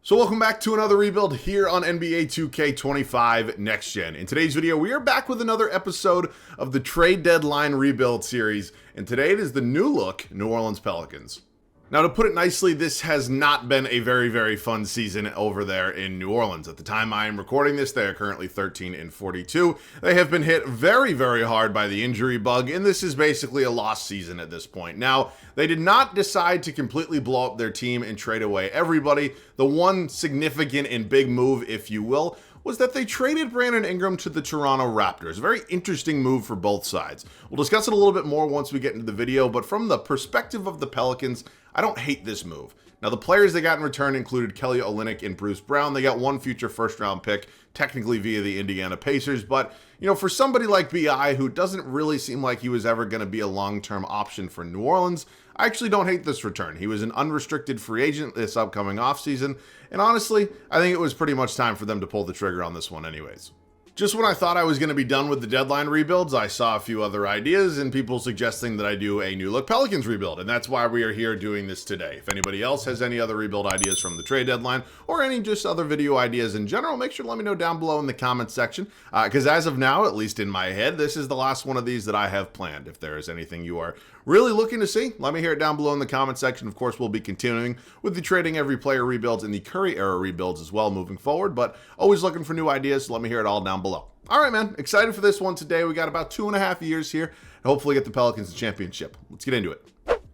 So welcome back to another rebuild here on NBA 2K25 Next Gen. In today's video, we are back with another episode of the trade deadline rebuild series, and today it is the new look New Orleans Pelicans. Now, to put it nicely, this has not been a very fun season over there in New Orleans. At the time I am recording this, they are currently 13-42. They have been hit very hard by the injury bug, and this is basically a lost season at this point. Now, they did not decide to completely blow up their team and trade away everybody. The one significant and big move, if you will, was that they traded Brandon Ingram to the Toronto Raptors. A very interesting move for both sides. We'll discuss it a little bit more once we get into the video, but from the perspective of the Pelicans, I don't hate this move. Now, the players they got in return included Kelly Olynyk and Bruce Brown. They got one future first-round pick, technically via the Indiana Pacers, but, you know, for somebody like B.I., who doesn't really seem like he was ever going to be a long-term option for New Orleans, I actually don't hate this return. He was an unrestricted free agent this upcoming offseason, and honestly, I think it was pretty much time for them to pull the trigger on this one anyways. Just when I thought I was going to be done with the deadline rebuilds, I saw a few other ideas and people suggesting that I do a new look Pelicans rebuild, and that's why we are here doing this today. If anybody else has any other rebuild ideas from the trade deadline or any just other video ideas in general, make sure to let me know down below in the comments section, because as of now, at least in my head, this is the last one of these that I have planned. If there is anything you are really looking to see, let me hear it down below in the comment section. Of course, we'll be continuing with the trading every player rebuilds and the Curry era rebuilds as well moving forward, but always looking for new ideas, so let me hear it all down below. All right, man, excited for this one today. We got about 2.5 years here and hopefully get the Pelicans the championship. Let's get into it.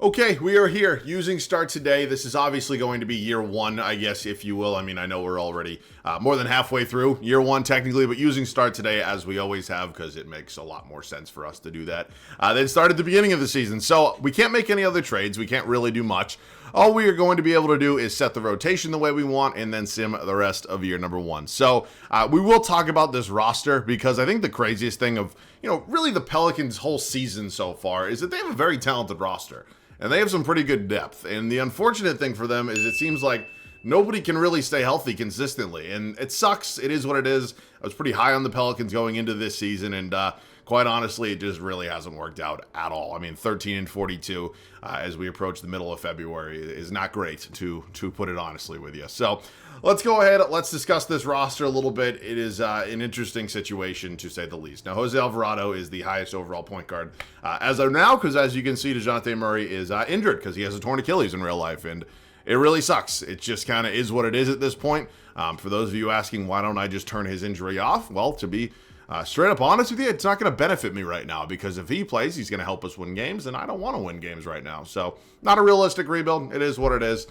Okay, we are here using start today. This is obviously going to be year one, I guess, if you will. I mean, I know we're already more than halfway through year one technically, but using start today as we always have because it makes a lot more sense for us to do that than start at the beginning of the season. So we can't make any other trades. We can't really do much. All we are going to be able to do is set the rotation the way we want and then sim the rest of year number one. So we will talk about this roster because I think the craziest thing of, really the Pelicans' whole season so far is that they have a very talented roster. And they have some pretty good depth. And the unfortunate thing for them is it seems like nobody can really stay healthy consistently. And it sucks. It is what it is. I was pretty high on the Pelicans going into this season. And quite honestly, it just really hasn't worked out at all. I mean, 13-42 as we approach the middle of February is not great, to put it honestly with you. So let's go ahead. Let's discuss this roster a little bit. It is an interesting situation, to say the least. Now, Jose Alvarado is the highest overall point guard as of now, because as you can see, DeJounte Murray is injured because he has a torn Achilles in real life, and it really sucks. It just kind of is what it is at this point. For those of you asking, why don't I just turn his injury off? Well, to be straight up honest with you, it's not going to benefit me right now, because if he plays, he's going to help us win games, and I don't want to win games right now. So not a realistic rebuild. It is what it is.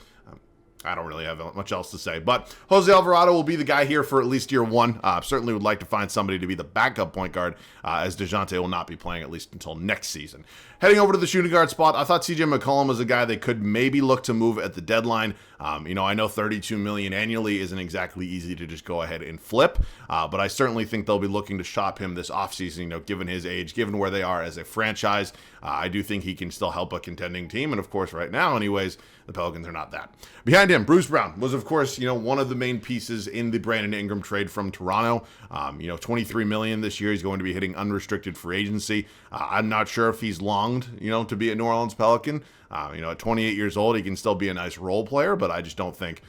I don't really have much else to say, but Jose Alvarado will be the guy here for at least year one. Certainly would like to find somebody to be the backup point guard, as DeJounte will not be playing at least until next season. Heading over to the shooting guard spot, I thought CJ McCollum was a guy they could maybe look to move at the deadline. I know $32 million annually isn't exactly easy to just go ahead and flip, but I certainly think they'll be looking to shop him this offseason, given his age, given where they are as a franchise. I do think he can still help a contending team, and of course, right now, anyways, the Pelicans are not that. Behind him, Bruce Brown was, of course, one of the main pieces in the Brandon Ingram trade from Toronto. $23 million this year. He's going to be hitting unrestricted free agency. I'm not sure if he's longed, to be a New Orleans Pelican. At 28 years old, he can still be a nice role player, but I just don't think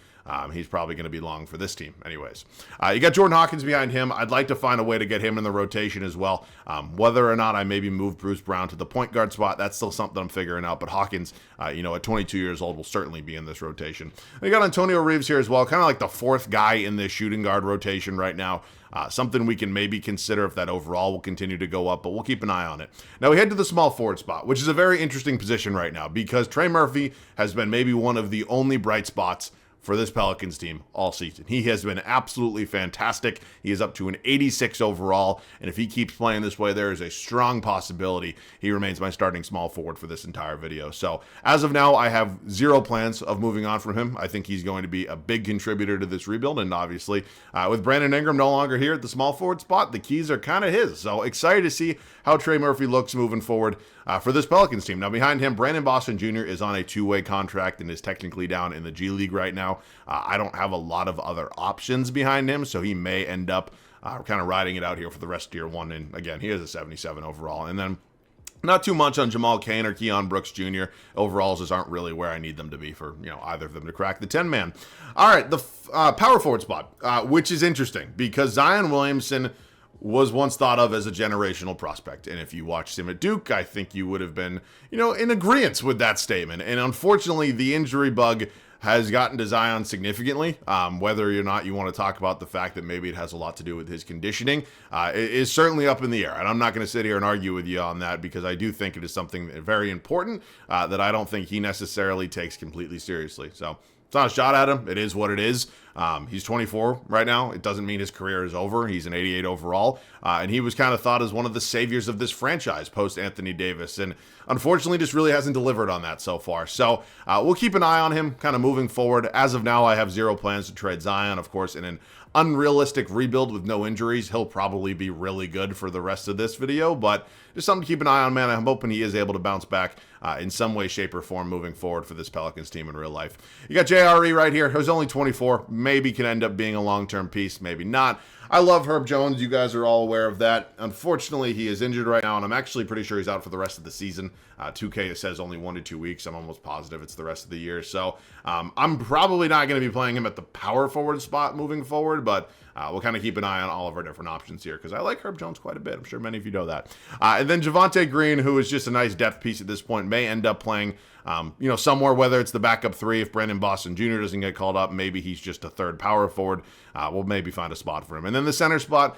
he's probably going to be long for this team anyways. You got Jordan Hawkins behind him. I'd like to find a way to get him in the rotation as well. Whether or not I maybe move Bruce Brown to the point guard spot, that's still something I'm figuring out. But Hawkins, at 22 years old, will certainly be in this rotation. We got Antonio Reeves here as well, kind of like the fourth guy in this shooting guard rotation right now. Something we can maybe consider if that overall will continue to go up, but we'll keep an eye on it. Now we head to the small forward spot, which is a very interesting position right now because Trey Murphy has been maybe one of the only bright spots for this Pelicans team all season. He has been absolutely fantastic. He is up to an 86 overall, and if he keeps playing this way, there is a strong possibility he remains my starting small forward for this entire video. So as of now, I have zero plans of moving on from him. I think he's going to be a big contributor to this rebuild, and obviously with Brandon Ingram no longer here at the small forward spot, the keys are kind of his. So excited to see how Trey Murphy looks moving forward for this Pelicans team. Now behind him, Brandon Boston Jr. is on a two-way contract and is technically down in the G League right now. I don't have a lot of other options behind him, so he may end up kind of riding it out here for the rest of year one. And again, he is a 77 overall. And then Not too much on Jamal Cain or Keon Brooks Jr. Overalls just aren't really where I need them to be for, either of them to crack the 10-man. All right, the power forward spot, which is interesting because Zion Williamson was once thought of as a generational prospect. And if you watched him at Duke, I think you would have been, in agreement with that statement. And unfortunately, the injury bug has gotten to Zion significantly. Whether or not you want to talk about the fact that maybe it has a lot to do with his conditioning is certainly up in the air. And I'm not going to sit here and argue with you on that because I do think it is something very important that I don't think he necessarily takes completely seriously. So it's not a shot at him. It is what it is. He's 24 right now. It doesn't mean his career is over. He's an 88 overall. And he was kind of thought as one of the saviors of this franchise post Anthony Davis. And unfortunately, just really hasn't delivered on that so far. So we'll keep an eye on him kind of moving forward. As of now, I have zero plans to trade Zion. Of course, in an unrealistic rebuild with no injuries, he'll probably be really good for the rest of this video. But just something to keep an eye on, man. I'm hoping he is able to bounce back in some way, shape, or form moving forward for this Pelicans team in real life. You got JRE right here, who's only 24. Maybe can end up being a long-term piece, maybe not. I love Herb Jones. You guys are all aware of that. Unfortunately, he is injured right now, and I'm actually pretty sure he's out for the rest of the season. 2K says only 1 to 2 weeks. I'm almost positive it's the rest of the year. So I'm probably not going to be playing him at the power forward spot moving forward, but we'll kind of keep an eye on all of our different options here because I like Herb Jones quite a bit. I'm sure many of you know that. And then Javonte Green, who is just a nice depth piece at this point, may end up playing somewhere, whether it's the backup 3, if Brandon Boston Jr. doesn't get called up, maybe he's just a third power forward. We'll maybe find a spot for him. And then the center spot,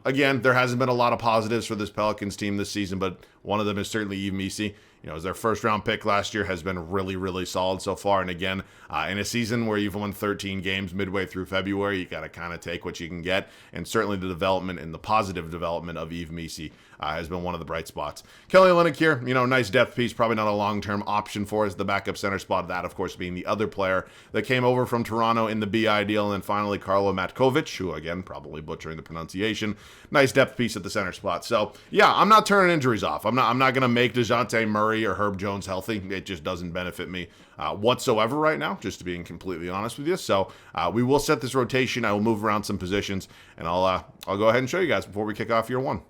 again, there hasn't been a lot of positives for this Pelicans team this season, but one of them is certainly Yves Missi. As their first round pick last year has been really, really solid so far. And again, in a season where you've won 13 games midway through February, you got to kind of take what you can get. And certainly the development and the positive development of Yves Missi has been one of the bright spots. Kelly Olynyk here, nice depth piece, probably not a long-term option for us. The backup center spot, that of course being the other player that came over from Toronto in the BI deal. And then finally, Karlo Matkovic, who again, probably butchering the pronunciation. Nice depth piece at the center spot. So yeah, I'm not turning injuries off. I'm not going to make DeJounte Murray or Herb Jones healthy. It just doesn't benefit me whatsoever right now, just to being completely honest with you. So we will set this rotation. I will move around some positions, and I'll go ahead and show you guys before we kick off year one.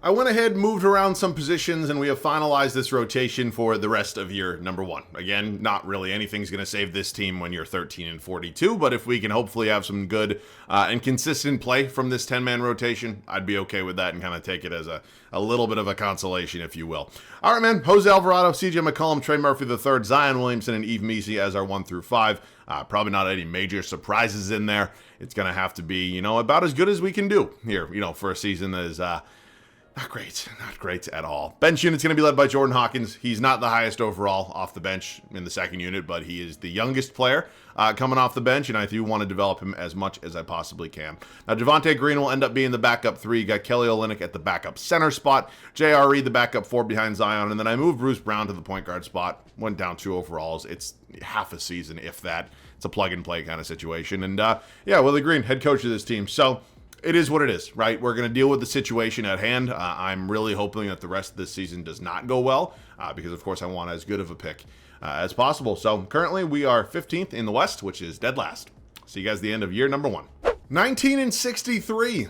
I went ahead, moved around some positions, and we have finalized this rotation for the rest of year number 1. Again, not really anything's going to save this team when you're 13 and 42, but if we can hopefully have some good and consistent play from this 10-man rotation, I'd be okay with that and kind of take it as a little bit of a consolation, if you will. All right, man. Jose Alvarado, CJ McCollum, Trey Murphy III, Zion Williamson, and Yves Missi as our 1 through 5. Probably not any major surprises in there. It's going to have to be, about as good as we can do here, for a season that is not great at all. Bench unit's going to be led by Jordan Hawkins. He's not the highest overall off the bench in the second unit, but he is the youngest player coming off the bench, and I do want to develop him as much as I possibly can. Now, Javonte Green will end up being the backup 3. You got Kelly Olynyk at the backup center spot, JRE the backup 4 behind Zion, and then I moved Bruce Brown to the point guard spot. Went down 2 overalls. It's half a season, if that. It's a plug-and-play kind of situation. And, Willie Green, head coach of this team. So it is what it is, right? We're going to deal with the situation at hand. I'm really hoping that the rest of this season does not go well because, of course, I want as good of a pick as possible. So currently we are 15th in the West, which is dead last. See you guys at the end of year number 1. 19 and 63.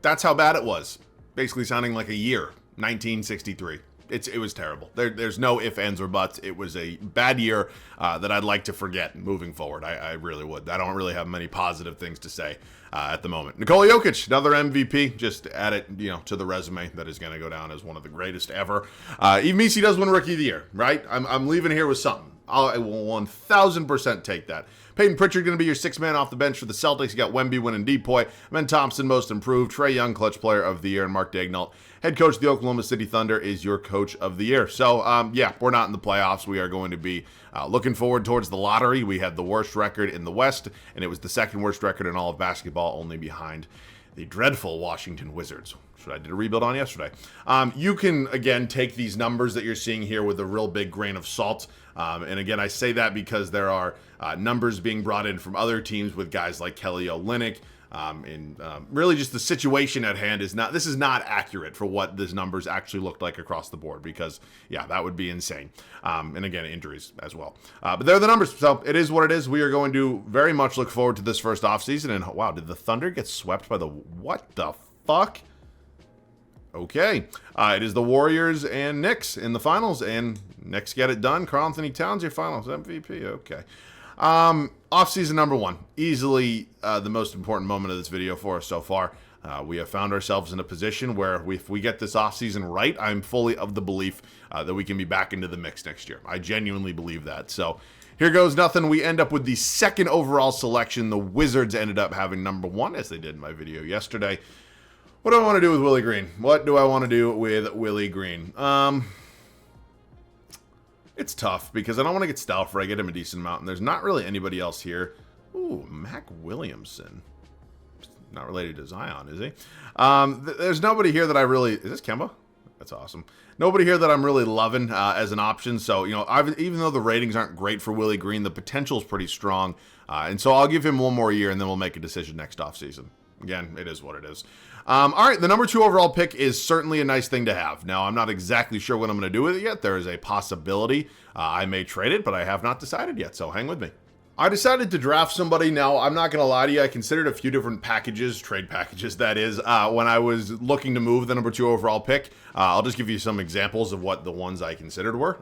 That's how bad it was. Basically sounding like a year. 1963. It was terrible. There's no ifs, ands, or buts. It was a bad year that I'd like to forget moving forward. I really would. I don't really have many positive things to say at the moment. Nikola Jokic, another MVP. Just add it, to the resume that is going to go down as one of the greatest ever. Yves Missi does win Rookie of the Year, right? I'm leaving here with something. I will 1,000% take that. Peyton Pritchard going to be your 6th man off the bench for the Celtics. You got Wemby winning Depoy. Ben Thompson, most improved. Trae Young, clutch player of the year. And Mark Daigneault, head coach of the Oklahoma City Thunder, is your coach of the year. So, we're not in the playoffs. We are going to be looking forward towards the lottery. We had the worst record in the West, and it was the second worst record in all of basketball, only behind the dreadful Washington Wizards, which I did a rebuild on yesterday. You can, again, take these numbers that you're seeing here with a real big grain of salt. And again, I say that because there are numbers being brought in from other teams with guys like Kelly Olynyk. Really just the situation at hand is not accurate for what these numbers actually looked like across the board because, that would be insane. And again, injuries as well. But they're the numbers. So it is what it is. We are going to very much look forward to this first offseason. And wow, did the Thunder get swept by what the fuck? Okay. It is the Warriors and Knicks in the finals, and Knicks get it done. Karl Anthony Towns, your finals MVP. Okay. Offseason number one. Easily the most important moment of this video for us so far. We have found ourselves in a position where if we get this offseason right, I'm fully of the belief that we can be back into the mix next year. I genuinely believe that. So here goes nothing. We end up with the second overall selection. The Wizards ended up having number one, as they did in my video yesterday. What do I want to do with Willie Green? What do I want to do with Willie Green? It's tough because I don't want to get Stauffer. I get him a decent amount, and there's not really anybody else here. Ooh, Mac Williamson. Not related to Zion, is he? There's nobody here that I really... Is this Kemba? That's awesome. Nobody here that I'm really loving as an option. So, you know, even though the ratings aren't great for Willie Green, the potential is pretty strong. And so I'll give him one more year, and then we'll make a decision next offseason. Again, it is what it is. All right, the number 2 overall pick is certainly a nice thing to have. Now, I'm not exactly sure what I'm going to do with it yet. There is a possibility I may trade it, but I have not decided yet, so hang with me. I decided to draft somebody. Now, I'm not going to lie to you. I considered a few different packages, trade packages, that is, when I was looking to move the number 2 overall pick. I'll just give you some examples of what the ones I considered were.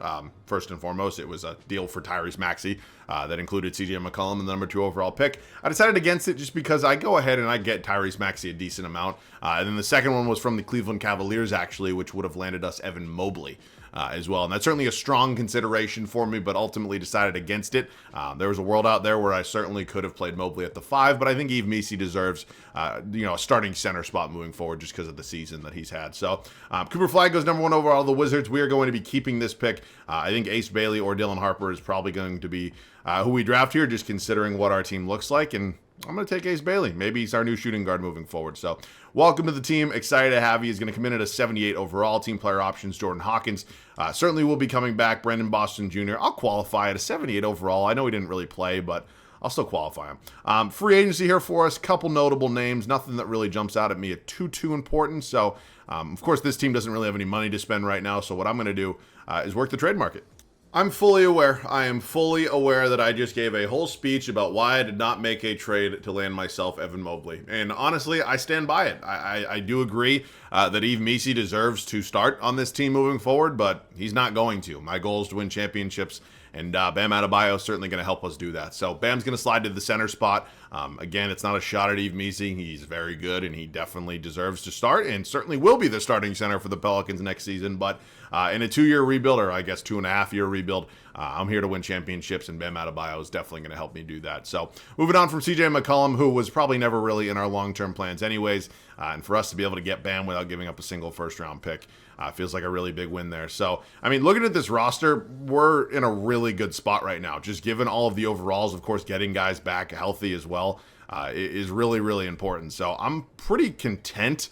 First and foremost, it was a deal for Tyrese Maxey that included CJ McCollum and the number 2 overall pick. I decided against it just because I go ahead and I get Tyrese Maxey a decent amount. And then the second one was from the Cleveland Cavaliers, actually, which would have landed us Evan Mobley. As well. And that's certainly a strong consideration for me, but ultimately decided against it. There was a world out there where I certainly could have played Mobley at the 5, but I think Yves Missi deserves, a starting center spot moving forward just because of the season that he's had. So Cooper Flagg goes number 1 overall. The Wizards, we are going to be keeping this pick. I think Ace Bailey or Dylan Harper is probably going to be who we draft here, just considering what our team looks like. And I'm going to take Ace Bailey. Maybe he's our new shooting guard moving forward. So welcome to the team. Excited to have you. He's going to come in at a 78 overall. Team player options, Jordan Hawkins. Certainly will be coming back. Brandon Boston Jr. I'll qualify at a 78 overall. I know he didn't really play, but I'll still qualify him. Free agency here for us. Couple notable names. Nothing that really jumps out at me at too important. So, of course, this team doesn't really have any money to spend right now. So what I'm going to do is work the trade market. I'm fully aware. I am fully aware that I just gave a whole speech about why I did not make a trade to land myself Evan Mobley. And honestly, I stand by it. I do agree that Yves Missi deserves to start on this team moving forward, but he's not going to. My goal is to win championships, and Bam Adebayo is certainly going to help us do that. So Bam's going to slide to the center spot. Again, it's not a shot at Yves Missi. He's very good, and he definitely deserves to start, and certainly will be the starting center for the Pelicans next season. But in a 2-year rebuild, or I guess 2.5-year rebuild, I'm here to win championships, and Bam Adebayo is definitely going to help me do that. So moving on from CJ McCollum, who was probably never really in our long-term plans anyways, and for us to be able to get Bam without giving up a single first-round pick feels like a really big win there. So, I mean, looking at this roster, we're in a really good spot right now. Just given all of the overalls, of course, getting guys back healthy as well is really, really important. So I'm pretty content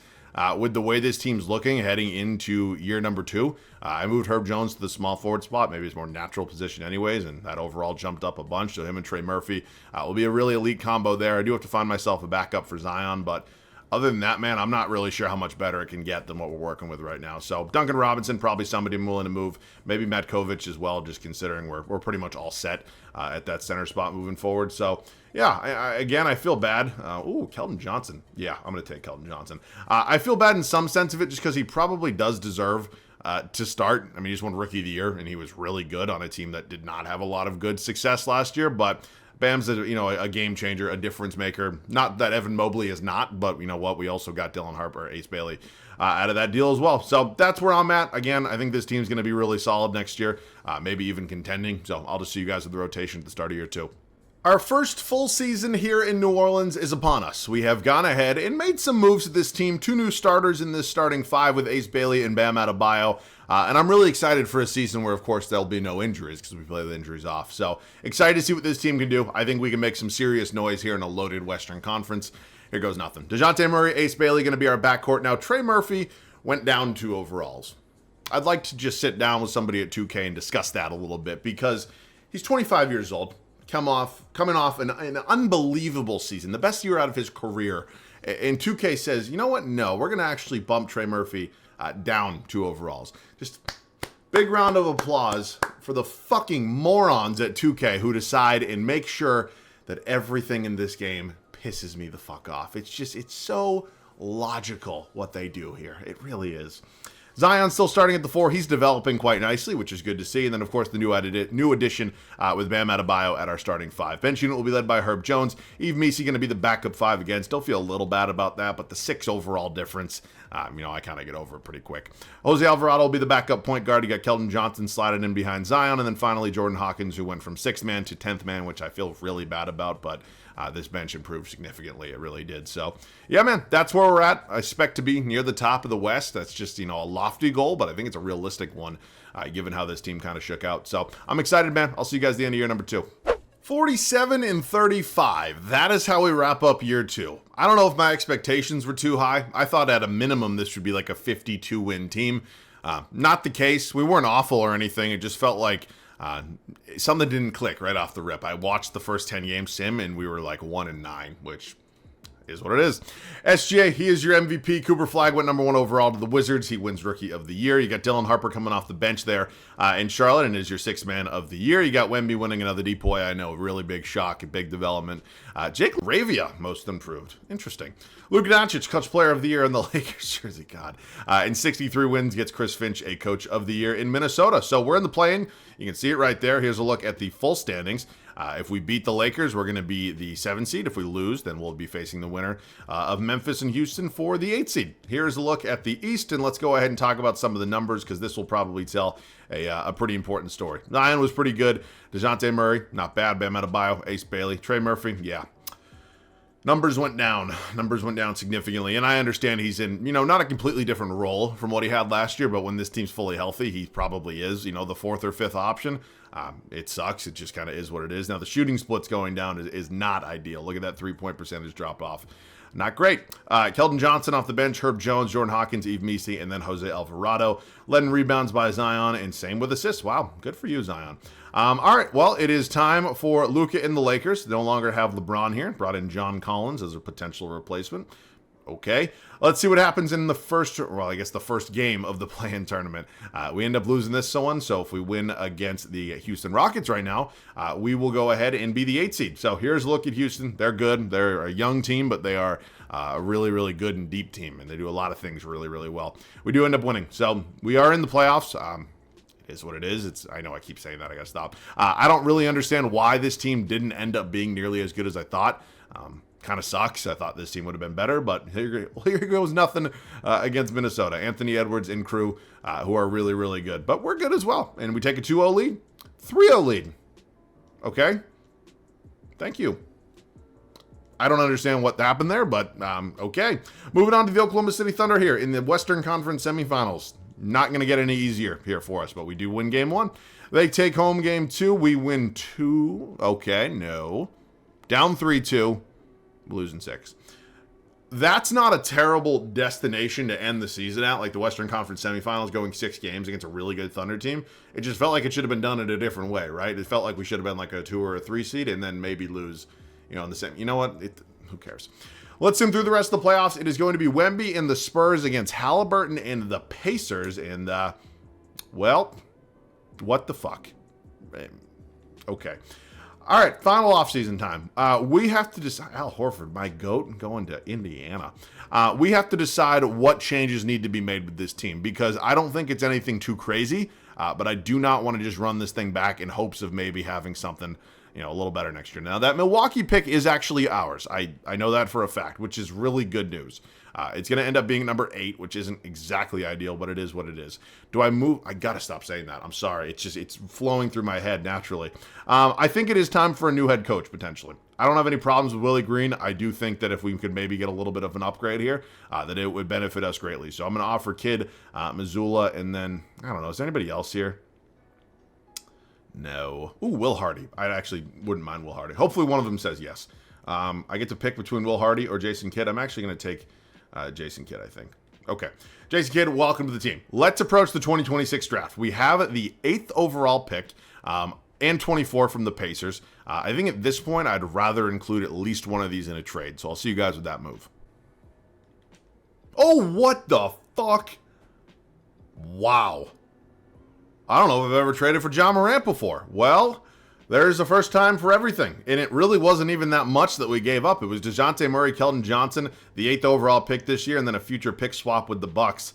with the way this team's looking heading into year number 2. I moved Herb Jones to the small forward spot. Maybe it's more natural position anyways, and that overall jumped up a bunch. So him and Trey Murphy will be a really elite combo there. I do have to find myself a backup for Zion, but other than that, man, I'm not really sure how much better it can get than what we're working with right now. So Duncan Robinson, probably somebody I'm willing to move. Maybe Matkovic as well, just considering we're pretty much all set at that center spot moving forward. So, yeah, again, I feel bad. Ooh, Keldon Johnson. Yeah, I'm going to take Keldon Johnson. I feel bad in some sense of it just because he probably does deserve to start. I mean, he's won Rookie of the Year, and he was really good on a team that did not have a lot of good success last year, but Bam's a game changer, a difference maker. Not that Evan Mobley is not, but you know what? We also got Dylan Harper, Ace Bailey out of that deal as well. So that's where I'm at. Again, I think this team's going to be really solid next year, maybe even contending. So I'll just see you guys with the rotation at the start of year 2. Our first full season here in New Orleans is upon us. We have gone ahead and made some moves to this team. 2 new starters in this starting 5 with Ace Bailey and Bam Adebayo. And I'm really excited for a season where, of course, there'll be no injuries because we play the injuries off. So excited to see what this team can do. I think we can make some serious noise here in a loaded Western Conference. Here goes nothing. DeJounte Murray, Ace Bailey going to be our backcourt. Now, Trey Murphy went down 2 overalls. I'd like to just sit down with somebody at 2K and discuss that a little bit because he's 25 years old. Coming off an unbelievable season, the best year out of his career. And 2K says, you know what? No, we're going to actually bump Trey Murphy down 2 overalls. Just big round of applause for the fucking morons at 2K who decide and make sure that everything in this game pisses me the fuck off. It's so logical what they do here. It really is. Zion's still starting at the 4. He's developing quite nicely, which is good to see. And then, of course, the new addition with Bam Adebayo at our starting 5. Bench unit will be led by Herb Jones. Yves Missi going to be the backup 5 again. Still feel a little bad about that, but the 6 overall difference, I kind of get over it pretty quick. Jose Alvarado will be the backup point guard. You got Keldon Johnson slided in behind Zion. And then finally, Jordan Hawkins, who went from 6th man to 10th man, which I feel really bad about, but this bench improved significantly. It really did. So, yeah, man, that's where we're at. I expect to be near the top of the West. That's just, a lofty goal, but I think it's a realistic one, given how this team kind of shook out. So, I'm excited, man. I'll see you guys at the end of year number 2. 47-35. That is how we wrap up year 2. I don't know if my expectations were too high. I thought at a minimum this would be like a 52-win team. Not the case. We weren't awful or anything. It just felt like something didn't click right off the rip. I watched the first 10 games sim and we were like 1-9, which is what it is. SGA, he is your MVP. Cooper Flagg went number 1 overall to the Wizards. He wins Rookie of the Year. You got Dylan Harper coming off the bench there in Charlotte and is your 6th man of the year. You got Wemby winning another DPOY. I know, really big shock, a big development. Jake Ravia, most improved. Interesting. Luka Doncic, Coach Player of the Year in the Lakers jersey. God. In 63 wins, gets Chris Finch a Coach of the Year in Minnesota. So we're in the play-in. You can see it right there. Here's a look at the full standings. If we beat the Lakers, we're going to be the 7 seed. If we lose, then we'll be facing the winner of Memphis and Houston for the 8 seed. Here's a look at the East, and let's go ahead and talk about some of the numbers because this will probably tell a pretty important story. Zion was pretty good. DeJounte Murray, not bad. Bam Adebayo, Ace Bailey. Trey Murphy, yeah. Numbers went down. Numbers went down significantly. And I understand he's in, not a completely different role from what he had last year, but when this team's fully healthy, he probably is, the 4th or 5th option. It sucks. It just kind of is what it is. Now, the shooting split's going down is not ideal. Look at that 3-point percentage drop off. Not great. Keldon Johnson off the bench, Herb Jones, Jordan Hawkins, Yves Missi, and then Jose Alvarado. Led in rebounds by Zion, and same with assists. Wow, good for you, Zion. All right, well, it is time for Luka and the Lakers. They no longer have LeBron here. Brought in John Collins as a potential replacement. Okay, let's see what happens in the first game of the play-in tournament. We end up losing this one, so if we win against the Houston Rockets right now, we will go ahead and be the 8 seed. So here's a look at Houston. They're good. They're a young team, but they are a really, really good and deep team, and they do a lot of things really, really well. We do end up winning, so we are in the playoffs. It is what it is. I know I keep saying that. I gotta stop. I don't really understand why this team didn't end up being nearly as good as I thought. Kind of sucks. I thought this team would have been better, but here goes nothing against Minnesota. Anthony Edwards and crew, who are really, really good. But we're good as well. And we take a 2-0 lead, 3-0 lead. Okay? Thank you. I don't understand what happened there, but okay. Moving on to the Oklahoma City Thunder here in the Western Conference semifinals. Not going to get any easier here for us, but we do win game 1. They take home game 2. We win 2. Okay, no. Down 3-2. Losing 6. That's not a terrible destination to end the season at, like the Western Conference semifinals, going 6 games against a really good Thunder team. It just felt like it should have been done in a different way, right? It felt like we should have been like a 2 or a 3 seed and then maybe lose, in the same. You know what? Who cares? Let's sim through the rest of the playoffs. It is going to be Wemby and the Spurs against Halliburton and the Pacers. And, well, what the fuck? Okay. All right, final offseason time. We have to decide. Al Horford, my GOAT, going to Indiana. We have to decide what changes need to be made with this team because I don't think it's anything too crazy, but I do not want to just run this thing back in hopes of maybe having something, a little better next year. Now, that Milwaukee pick is actually ours. I know that for a fact, which is really good news. It's going to end up being number 8, which isn't exactly ideal, but it is what it is. Do I move? I got to stop saying that. I'm sorry. It's flowing through my head naturally. I think it is time for a new head coach, potentially. I don't have any problems with Willie Green. I do think that if we could maybe get a little bit of an upgrade here, that it would benefit us greatly. So I'm going to offer Kidd, Missoula, and then, I don't know, is there anybody else here? No. Ooh, Will Hardy. I actually wouldn't mind Will Hardy. Hopefully one of them says yes. I get to pick between Will Hardy or Jason Kidd. I'm actually going to take Jason Kidd, I think. Okay. Jason Kidd, welcome to the team. Let's approach the 2026 draft. We have the 8th overall pick and 24 from the Pacers. I think at this point, I'd rather include at least one of these in a trade. So I'll see you guys with that move. Oh, what the fuck? Wow. I don't know if I've ever traded for Ja Morant before. Well, There's a first time for everything, and it really wasn't even that much that we gave up. It was DeJounte Murray, Keldon Johnson, the 8th overall pick this year, and then a future pick swap with the Bucks.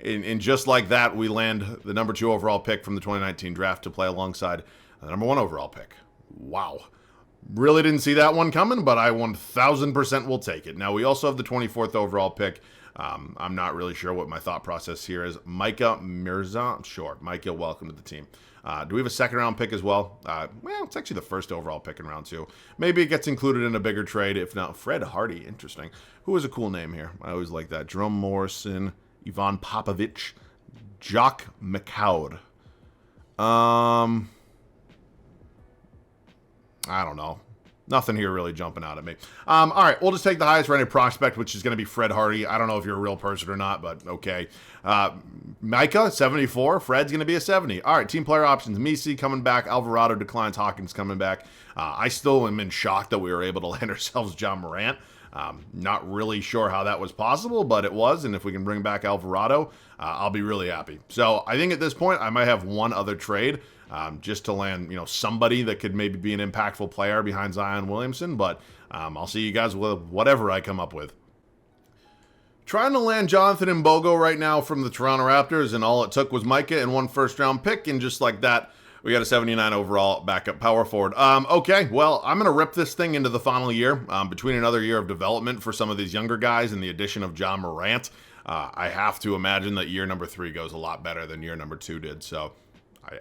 And just like that, we land the number 2 overall pick from the 2019 draft to play alongside the number 1 overall pick. Wow. Really didn't see that one coming, but I 1000% will take it. Now, we also have the 24th overall pick. I'm not really sure what my thought process here is. Micah Mirza? Sure. Micah, welcome to the team. Do we have a second-round pick as well? Well, it's actually the first overall pick in round 2. Maybe it gets included in a bigger trade. If not, Fred Hardy. Interesting. Who is a cool name here? I always like that. Jerome Morrison, Ivan Popovich, Jock McCoud. I don't know. Nothing here really jumping out at me. All right, we'll just take the highest rated prospect, which is going to be Fred Hardy. I don't know if you're a real person or not, but okay. Micah, 74. Fred's going to be a 70. All right, team player options. Misi coming back. Alvarado declines. Hawkins coming back. I still am in shock that we were able to land ourselves John Morant. Not really sure how that was possible, but it was. And if we can bring back Alvarado, I'll be really happy. So I think at this point, I might have one other trade. Just to land, somebody that could maybe be an impactful player behind Zion Williamson. But I'll see you guys with whatever I come up with. Trying to land Jonathan Mbogo right now from the Toronto Raptors, and all it took was Micah and 1 first-round pick, and just like that, we got a 79 overall backup power forward. Okay, well, I'm going to rip this thing into the final year, between another year of development for some of these younger guys and the addition of John Morant. I have to imagine that year number 3 goes a lot better than year number 2 did, so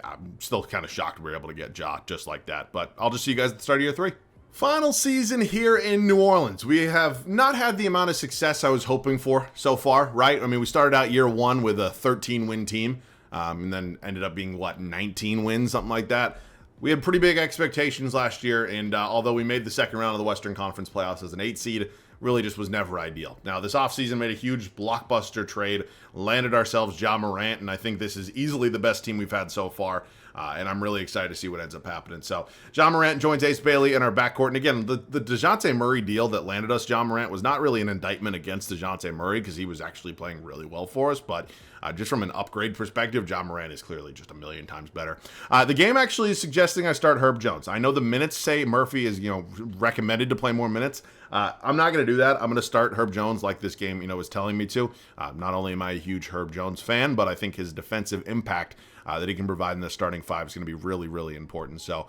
I'm still kind of shocked we were able to get Ja just like that. But I'll just see you guys at the start of year 3. Final season here in New Orleans. We have not had the amount of success I was hoping for so far, right? I mean, we started out year 1 with a 13-win team, and then ended up being, 19 wins, something like that. We had pretty big expectations last year, and although we made the second round of the Western Conference playoffs as an 8 seed, really just was never ideal. Now, this offseason made a huge blockbuster trade, landed ourselves Ja Morant, and I think this is easily the best team we've had so far, and I'm really excited to see what ends up happening. So, Ja Morant joins Ace Bailey in our backcourt, and again, the DeJounte Murray deal that landed us Ja Morant was not really an indictment against DeJounte Murray, because he was actually playing really well for us, but just from an upgrade perspective, Ja Morant is clearly just a million times better. The game actually is suggesting I start Herb Jones. I know the minutes say Murphy is, recommended to play more minutes. I'm not going to do that. I'm going to start Herb Jones like this game, is telling me to. Not only am I a huge Herb Jones fan, but I think his defensive impact that he can provide in the starting 5 is going to be really, really important. So,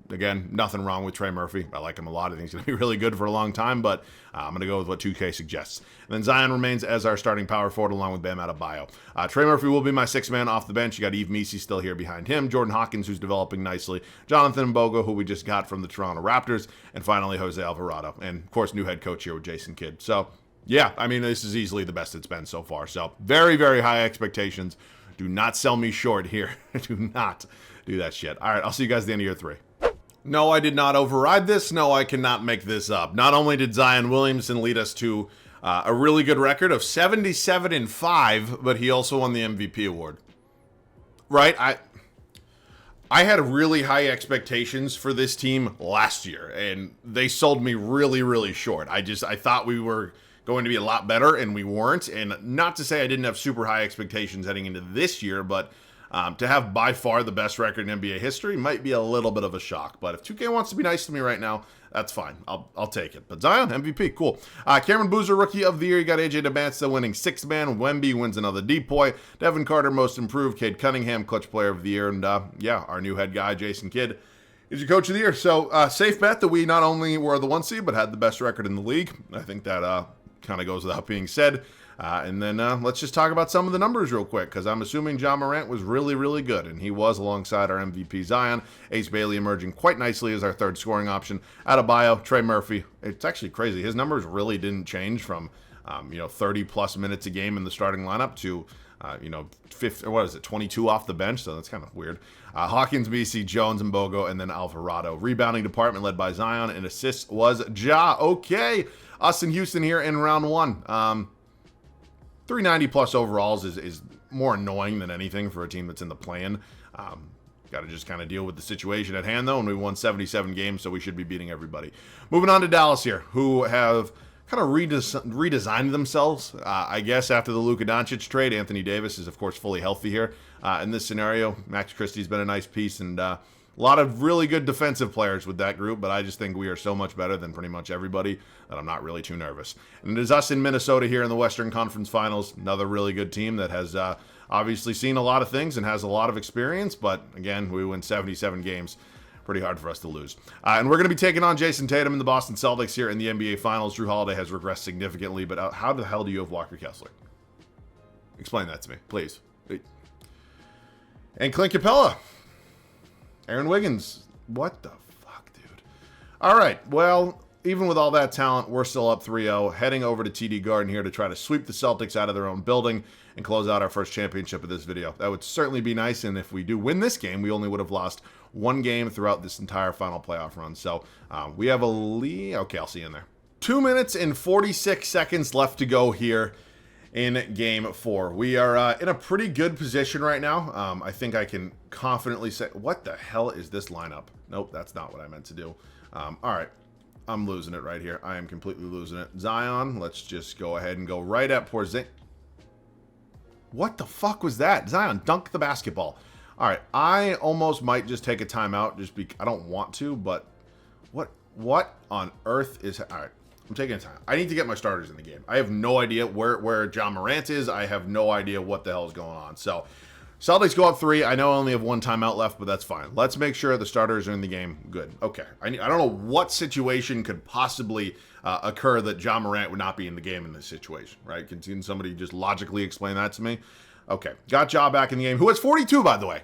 again, nothing wrong with Trey Murphy. I like him a lot. I think he's going to be really good for a long time, but I'm going to go with what 2K suggests. And then Zion remains as our starting power forward along with Bam Adebayo. Trey Murphy will be my 6th man off the bench. You got Yves Missi still here behind him. Jordan Hawkins, who's developing nicely. Jonathan Mbogo, who we just got from the Toronto Raptors. And finally, Jose Alvarado. And, of course, new head coach here with Jason Kidd. So, yeah, I mean, this is easily the best it's been so far. So, very, very high expectations. Do not sell me short here. Do not do that shit. All right, I'll see you guys at the end of year 3. No, I did not override this. No, I cannot make this up. Not only did Zion Williamson lead us to a really good record of 77-5, but he also won the MVP award. Right? I had really high expectations for this team last year, and they sold me really, really short. I thought we were going to be a lot better, and we weren't. And not to say I didn't have super high expectations heading into this year, but to have by far the best record in NBA history might be a little bit of a shock. But if 2K wants to be nice to me right now, that's fine. I'll take it. But Zion, MVP, cool. Cameron Boozer, Rookie of the Year. You got AJ DeBansta winning 6th man. Wemby wins another Depoy. Devin Carter, Most Improved. Cade Cunningham, Clutch Player of the Year. And yeah, our new head guy, Jason Kidd, is your Coach of the Year. So safe bet that we not only were the 1 seed, but had the best record in the league. I think that kind of goes without being said. And then let's just talk about some of the numbers real quick, because I'm assuming Ja Morant was really, really good, and he was alongside our MVP Zion. Ace Bailey emerging quite nicely as our 3rd scoring option. Adebayo, Trey Murphy. It's actually crazy. His numbers really didn't change from 30-plus minutes a game in the starting lineup to 22 off the bench, so that's kind of weird. Hawkins, BC, Jones, and Mbogo, and then Alvarado. Rebounding department led by Zion, and assists was Ja. Okay, us in Houston here in round 1. 390-plus overalls is more annoying than anything for a team that's in the play-in. Got to just kind of deal with the situation at hand, though, and we won 77 games, so we should be beating everybody. Moving on to Dallas here, who have kind of redesigned themselves, I guess, after the Luka Doncic trade. Anthony Davis is, of course, fully healthy here in this scenario. Max Christie's been a nice piece, and A lot of really good defensive players with that group, but I just think we are so much better than pretty much everybody that I'm not really too nervous. And it is us in Minnesota here in the Western Conference Finals. Another really good team that has obviously seen a lot of things and has a lot of experience, but again, we win 77 games. Pretty hard for us to lose. And we're going to be taking on Jason Tatum and the Boston Celtics here in the NBA Finals. Drew Holiday has regressed significantly, but how the hell do you have Walker Kessler? Explain that to me, please. And Clint Capella. Aaron Wiggins. What the fuck, dude? All right, well, even with all that talent, we're still up 3-0, heading over to TD Garden here to try to sweep the Celtics out of their own building and close out our first championship of this video. That would certainly be nice, and if we do win this game, we only would have lost one game throughout this entire final playoff run. So we have a lead. Okay, I'll see you in there. 2 minutes and 46 seconds left to go here in Game 4. We are in a pretty good position right now. I think I can confidently say, what the hell is this lineup? Nope, that's not what I meant to do. All right, I'm losing it right here. I am completely losing it. Zion, let's just go ahead and go right at Porzingis. What the fuck was that? Zion, dunk the basketball. All right, I almost might just take a timeout just because I don't want to, but what on earth is... All right, I'm taking a time. I need to get my starters in the game. I have no idea where John Morant is. I have no idea what the hell is going on. So, Celtics go up 3. I know I only have one timeout left, but that's fine. Let's make sure the starters are in the game. Good. Okay. I don't know what situation could possibly occur that John Morant would not be in the game in this situation, right? Can somebody just logically explain that to me? Okay. Got Ja back in the game, who has 42, by the way.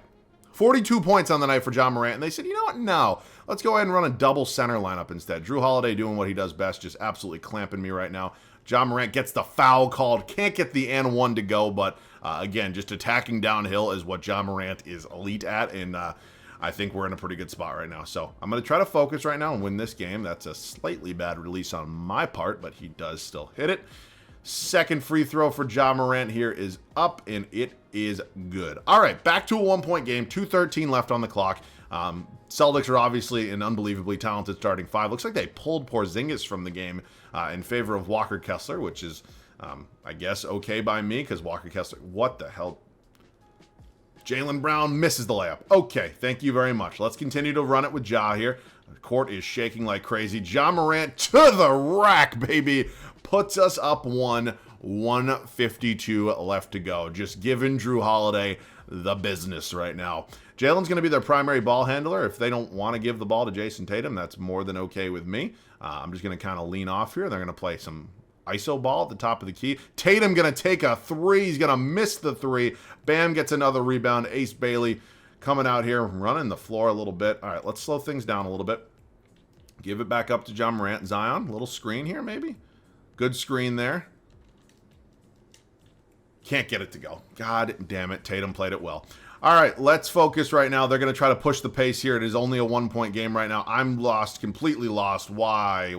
42 points on the night for John Morant. And they said, you know what? No. Let's go ahead and run a double center lineup instead. Drew Holiday doing what he does best, just absolutely clamping me right now. John Morant gets the foul called. Can't get the and one to go, but again, just attacking downhill is what John Morant is elite at, and I think we're in a pretty good spot right now. So I'm going to try to focus right now and win this game. That's a slightly bad release on my part, but he does still hit it. Second free throw for John Morant here is up, and it is good. All right, back to a one-point game. 2:13 left on the clock. Celtics are obviously an unbelievably talented starting five. Looks like they pulled Porzingis from the game in favor of Walker Kessler, which is, I guess, okay by me because Walker Kessler, what the hell? Jaylen Brown misses the layup. Okay, thank you very much. Let's continue to run it with Ja here. The court is shaking like crazy. John Morant to the rack, baby. Puts us up 152 left to go. Just giving Drew Holiday the business right now. Jalen's going to be their primary ball handler. If they don't want to give the ball to Jason Tatum, that's more than okay with me. I'm just going to kind of lean off here. They're going to play some ISO ball at the top of the key. Tatum going to take a three. He's going to miss the three. Bam gets another rebound. Ace Bailey coming out here, running the floor a little bit. All right, let's slow things down a little bit. Give it back up to John Morant. Zion, a little screen here maybe. Good screen there. Can't get it to go. God damn it. Tatum played it well. All right, let's focus right now. They're going to try to push the pace here. It is only a one-point game right now. I'm lost, completely lost. Why?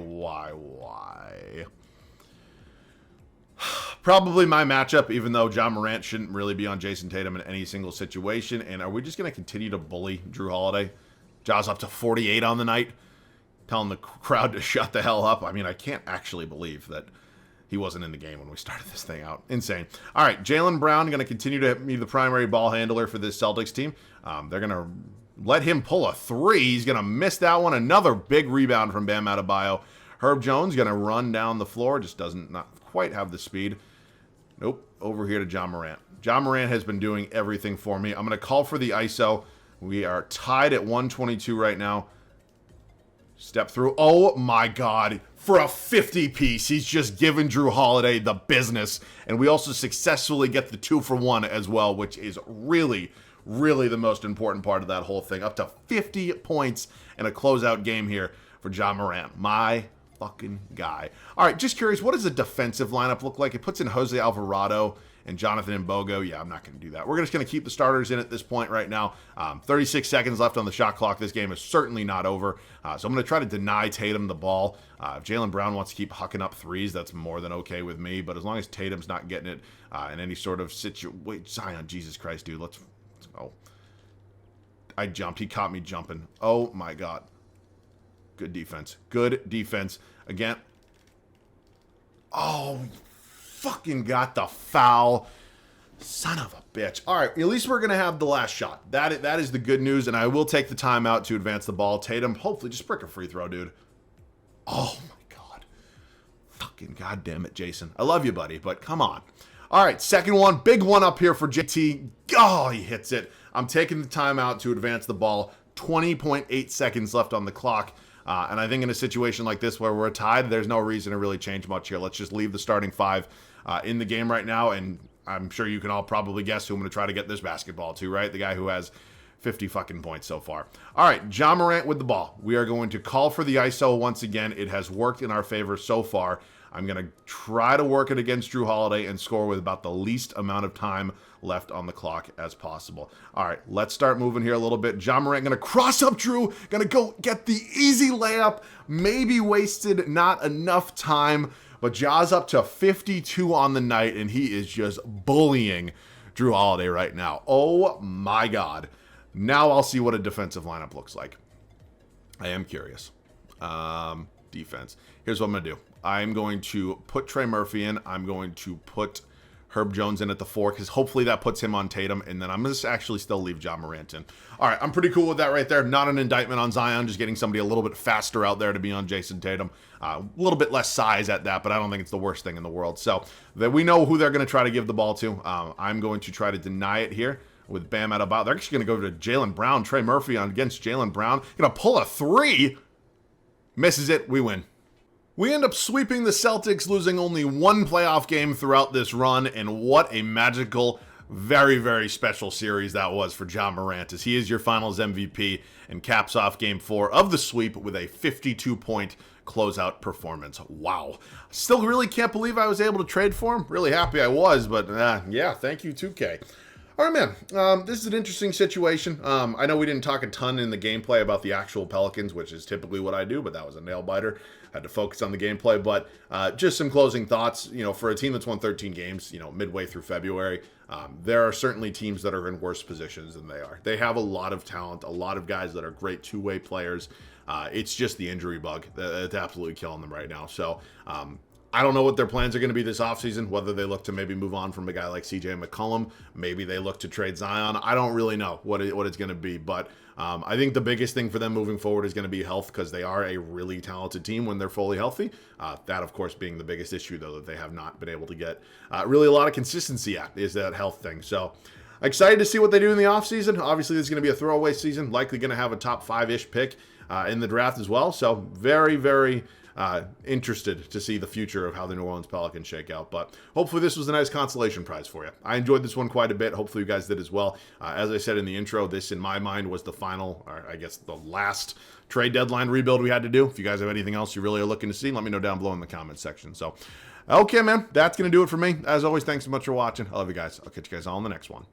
Probably my matchup, even though John Morant shouldn't really be on Jason Tatum in any single situation. And are we just going to continue to bully Drew Holiday? Ja's up to 48 on the night, telling the crowd to shut the hell up. I mean, I can't actually believe that he wasn't in the game when we started this thing out. Insane. All right, Jaylen Brown going to continue to be the primary ball handler for this Celtics team. They're going to let him pull a three. He's going to miss that one. Another big rebound from Bam Adebayo. Herb Jones going to run down the floor. Just doesn't not quite have the speed. Nope. Over here to John Morant. John Morant has been doing everything for me. I'm going to call for the ISO. We are tied at 122 right now. Step through. Oh, my God. For a 50-piece, he's just given Drew Holiday the business. And we also successfully get the 2-for-1 as well, which is really, really the most important part of that whole thing. Up to 50 points in a closeout game here for John Morant. My fucking guy. All right, just curious, what does a defensive lineup look like? It puts in Jose Alvarado and Jonathan Mbogo. Yeah, I'm not going to do that. We're just going to keep the starters in at this point right now. 36 seconds left on the shot clock. This game is certainly not over. So I'm going to try to deny Tatum the ball. If Jaylen Brown wants to keep hucking up threes, that's more than okay with me. But as long as Tatum's not getting it in any sort of situation. Wait, Zion, Jesus Christ, dude. Let's go. I jumped. He caught me jumping. Oh, my God. Good defense. Good defense. Again. Oh, fucking got the foul. Son of a bitch. All right, at least we're going to have the last shot. That is the good news, and I will take the timeout to advance the ball. Tatum, hopefully, just break a free throw, dude. Oh, my God. Fucking goddamn it, Jason. I love you, buddy, but come on. All right, second one. Big one up here for JT. Oh, he hits it. I'm taking the timeout to advance the ball. 20.8 seconds left on the clock. And I think in a situation like this where we're tied, there's no reason to really change much here. Let's just leave the starting five in the game right now, and I'm sure you can all probably guess who I'm going to try to get this basketball to, right? The guy who has 50 fucking points so far. All right, Ja Morant with the ball. We are going to call for the ISO once again. It has worked in our favor so far. I'm going to try to work it against Jrue Holiday and score with about the least amount of time left on the clock as possible. All right, let's start moving here a little bit. Ja Morant going to cross up Jrue, going to go get the easy layup. Maybe wasted not enough time, but Ja's up to 52 on the night, and he is just bullying Jrue Holiday right now. Oh my God. Now I'll see what a defensive lineup looks like. I am curious. Defense. Here's what I'm going to do. I'm going to put Trey Murphy in. I'm going to put Herb Jones in at the 4 because hopefully that puts him on Tatum, and then I'm going to actually still leave Ja Morant in. All right, I'm pretty cool with that right there. Not an indictment on Zion, just getting somebody a little bit faster out there to be on Jason Tatum. A little bit less size at that, but I don't think it's the worst thing in the world. So that we know who they're going to try to give the ball to. I'm going to try to deny it here with Bam Adebayo. They're actually going to go to Jaylen Brown. Trey Murphy on against Jaylen Brown. Going to pull a 3. Misses it. We win. We end up sweeping the Celtics, losing only one playoff game throughout this run, and what a magical, very, very special series that was for Ja Morant, as he is your finals MVP and caps off Game 4 of the sweep with a 52-point closeout performance. Wow. Still really can't believe I was able to trade for him. Really happy I was, but yeah, thank you, 2K. All right, man, this is an interesting situation. I know we didn't talk a ton in the gameplay about the actual Pelicans, which is typically what I do, but that was a nail-biter. Had to focus on the gameplay, but just some closing thoughts. You know, for a team that's won 13 games, you know, midway through February, there are certainly teams that are in worse positions than they are. They have a lot of talent, a lot of guys that are great two-way players. It's just the injury bug that's absolutely killing them right now. So, I don't know what their plans are going to be this offseason, whether they look to maybe move on from a guy like CJ McCollum. Maybe they look to trade Zion. I don't really know what it's going to be, but I think the biggest thing for them moving forward is going to be health, because they are a really talented team when they're fully healthy. That, of course, being the biggest issue, though, that they have not been able to get really a lot of consistency at, is that health thing. So excited to see what they do in the offseason. Obviously, this is going to be a throwaway season, likely going to have a top 5-ish pick in the draft as well. So very, very interested to see the future of how the New Orleans Pelicans shake out. But hopefully this was a nice consolation prize for you. I enjoyed this one quite a bit. Hopefully you guys did as well. As I said in the intro, this in my mind was the final, or I guess the last trade deadline rebuild we had to do. If you guys have anything else you really are looking to see, let me know down below in the comments section. So, okay, man, that's going to do it for me. As always, thanks so much for watching. I love you guys. I'll catch you guys all in the next one.